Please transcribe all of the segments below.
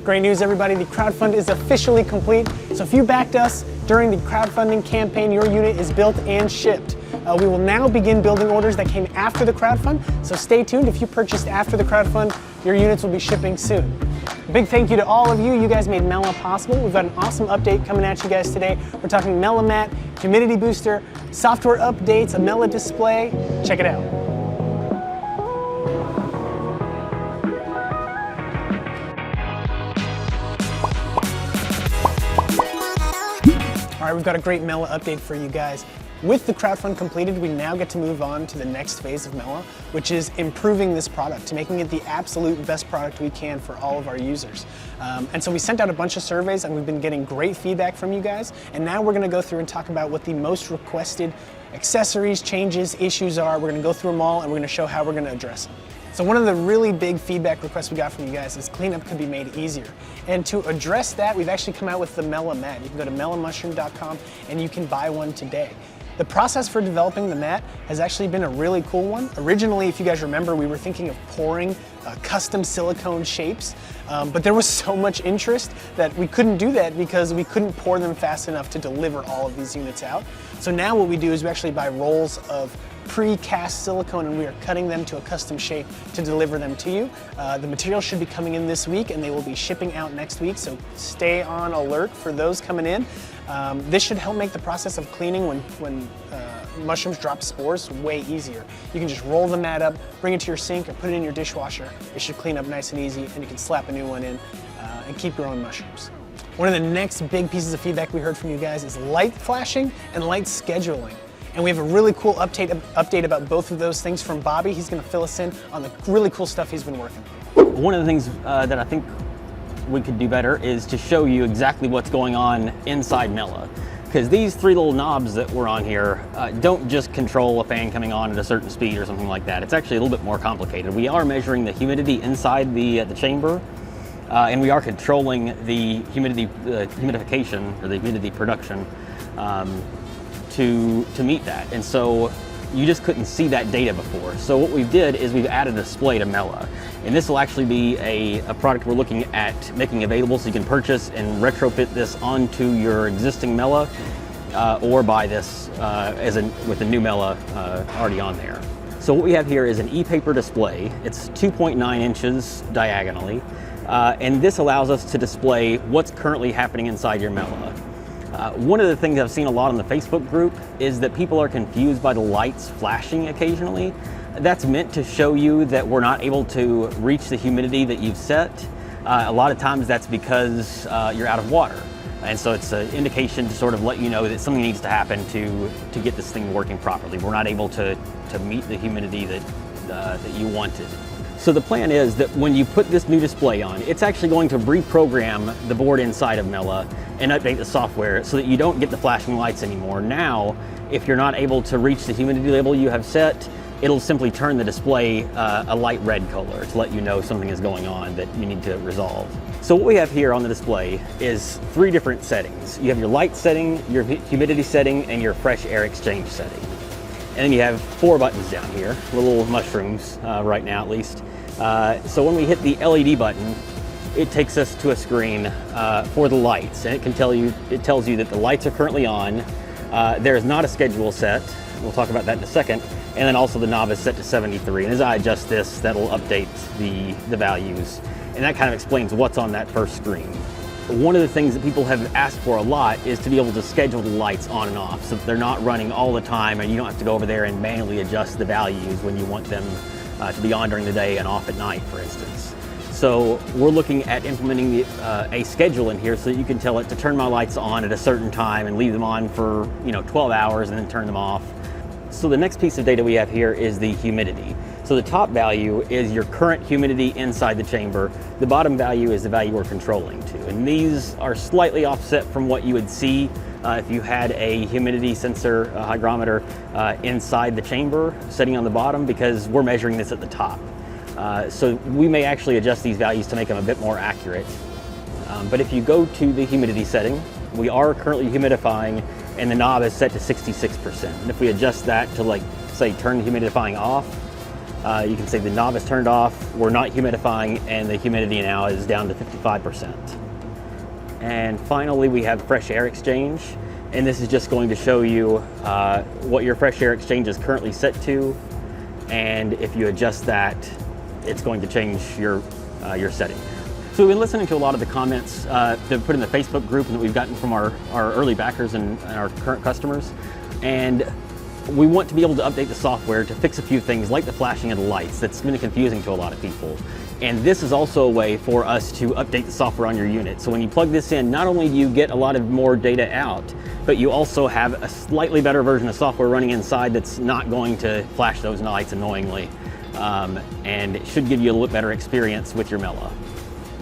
Great news, everybody. The crowdfund is officially complete. So if you backed us during the crowdfunding campaign, your unit is built and shipped. We will now begin building orders that came after the crowdfund. So stay tuned. If you purchased after the crowdfund, your units will be shipping soon. Big thank you to all of you. You guys made Mella possible. We've got an awesome update coming at you guys today. We're talking Mella mat, humidity booster, software updates, a Mella display. Check it out. All right, we've got a great Mella update for you guys. With the crowdfund completed, we now get to move on to the next phase of Mella, which is improving this product, to making it the absolute best product we can for all of our users. And so we sent out a bunch of surveys and we've been getting great feedback from you guys. And now we're gonna go through and talk about what the most requested accessories, changes, issues are. We're gonna go through them all and we're gonna show how we're gonna address them. So one of the really big feedback requests we got from you guys is cleanup could be made easier. And to address that, we've actually come out with the Mella mat. You can go to mellamushroom.com and you can buy one today. The process for developing the mat has actually been a really cool one. Originally, if you guys remember, we were thinking of pouring custom silicone shapes, but there was so much interest that we couldn't do that because we couldn't pour them fast enough to deliver all of these units out. So now what we do is we actually buy rolls of pre-cast silicone and we are cutting them to a custom shape to deliver them to you. The material should be coming in this week and they will be shipping out next week, so stay on alert for those coming in. This should help make the process of cleaning when mushrooms drop spores way easier. You can just roll the mat up, bring it to your sink, or put it in your dishwasher. It should clean up nice and easy, and you can slap a new one in and keep growing mushrooms. One of the next big pieces of feedback we heard from you guys is light flashing and light scheduling. And we have a really cool update about both of those things from Bobby. He's gonna fill us in on the really cool stuff he's been working on. One of the things that I think we could do better is to show you exactly what's going on inside Mella. Because these three little knobs that were on here don't just control a fan coming on at a certain speed or something like that. It's actually a little bit more complicated. We are measuring the humidity inside the chamber, and we are controlling the humidification or the humidity production to meet that. And so you just couldn't see that data before. So what we did is we've added a display to Mella. And this will actually be a product we're looking at making available so you can purchase and retrofit this onto your existing Mella or buy this with the new Mella already on there. So what we have here is an e-paper display. It's 2.9 inches diagonally. And this allows us to display what's currently happening inside your Mella. One of the things I've seen a lot on the Facebook group is that people are confused by the lights flashing occasionally. That's meant to show you that we're not able to reach the humidity that you've set. A lot of times that's because you're out of water. And so it's an indication to sort of let you know that something needs to happen to get this thing working properly. We're not able to meet the humidity that you wanted. So the plan is that when you put this new display on, it's actually going to reprogram the board inside of Mella and update the software so that you don't get the flashing lights anymore. Now, if you're not able to reach the humidity level you have set, it'll simply turn the display a light red color to let you know something is going on that you need to resolve. So what we have here on the display is three different settings. You have your light setting, your humidity setting, and your fresh air exchange setting. And then you have four buttons down here, little mushrooms right now at least. So when we hit the LED button, it takes us to a screen for the lights, and it tells you that the lights are currently on. There is not a schedule set. We'll talk about that in a second. And then also the knob is set to 73. And as I adjust this, that'll update the values. And that kind of explains what's on that first screen. One of the things that people have asked for a lot is to be able to schedule the lights on and off so that they're not running all the time and you don't have to go over there and manually adjust the values when you want them to be on during the day and off at night, for instance. So we're looking at implementing a schedule in here so that you can tell it to turn my lights on at a certain time and leave them on for 12 hours and then turn them off. So the next piece of data we have here is the humidity. So the top value is your current humidity inside the chamber. The bottom value is the value we're controlling to. And these are slightly offset from what you would see if you had a humidity sensor, a hygrometer inside the chamber setting on the bottom, because we're measuring this at the top. So we may actually adjust these values to make them a bit more accurate. But if you go to the humidity setting, we are currently humidifying and the knob is set to 66%. And if we adjust that to, like, say, turn the humidifying off, You can see the knob is turned off, we're not humidifying, and the humidity now is down to 55%. And finally, we have fresh air exchange, and this is just going to show you what your fresh air exchange is currently set to, and if you adjust that, it's going to change your setting. So we've been listening to a lot of the comments that we put in the Facebook group and that we've gotten from our early backers and our current customers. And we want to be able to update the software to fix a few things like the flashing of the lights that's been confusing to a lot of people. And this is also a way for us to update the software on your unit. So when you plug this in, not only do you get a lot of more data out, but you also have a slightly better version of software running inside that's not going to flash those lights annoyingly. And it should give you a little bit better experience with your Mella.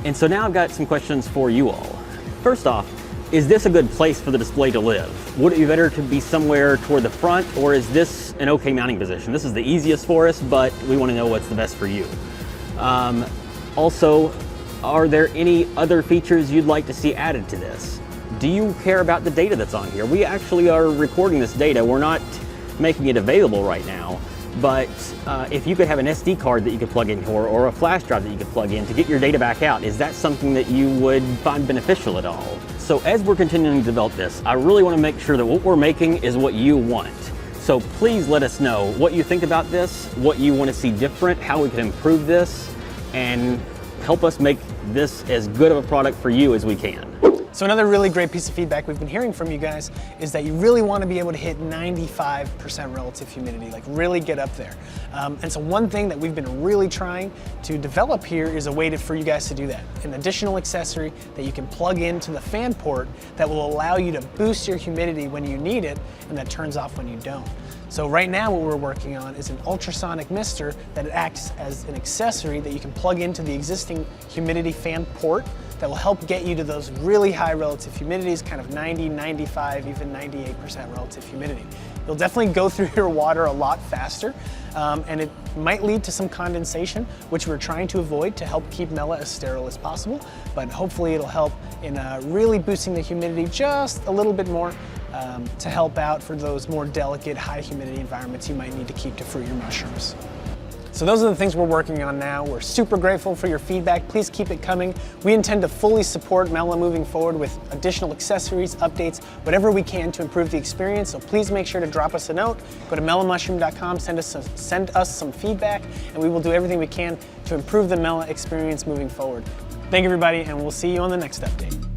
And so now I've got some questions for you all. First off, is this a good place for the display to live? Would it be better to be somewhere toward the front, or is this an okay mounting position? This is the easiest for us, but we want to know what's the best for you. Also, are there any other features you'd like to see added to this? Do you care about the data that's on here? We actually are recording this data. We're not making it available right now. But if you could have an SD card that you could plug in or a flash drive that you could plug in to get your data back out, is that something that you would find beneficial at all? So as we're continuing to develop this, I really want to make sure that what we're making is what you want. So please let us know what you think about this, what you want to see different, how we can improve this, and help us make this as good of a product for you as we can. So another really great piece of feedback we've been hearing from you guys is that you really want to be able to hit 95% relative humidity, like really get up there. And so one thing that we've been really trying to develop here is a way for you guys to do that. An additional accessory that you can plug into the fan port that will allow you to boost your humidity when you need it and that turns off when you don't. So right now what we're working on is an ultrasonic mister that acts as an accessory that you can plug into the existing humidity fan port that will help get you to those really high relative humidities, kind of 90, 95, even 98% relative humidity. You'll definitely go through your water a lot faster, and it might lead to some condensation, which we're trying to avoid to help keep Mella as sterile as possible, but hopefully it'll help in really boosting the humidity just a little bit more to help out for those more delicate, high humidity environments you might need to keep to fruit your mushrooms. So those are the things we're working on now. We're super grateful for your feedback. Please keep it coming. We intend to fully support Mella moving forward with additional accessories, updates, whatever we can to improve the experience. So please make sure to drop us a note. Go to mellamushroom.com, send us some feedback, and we will do everything we can to improve the Mella experience moving forward. Thank you, everybody, and we'll see you on the next update.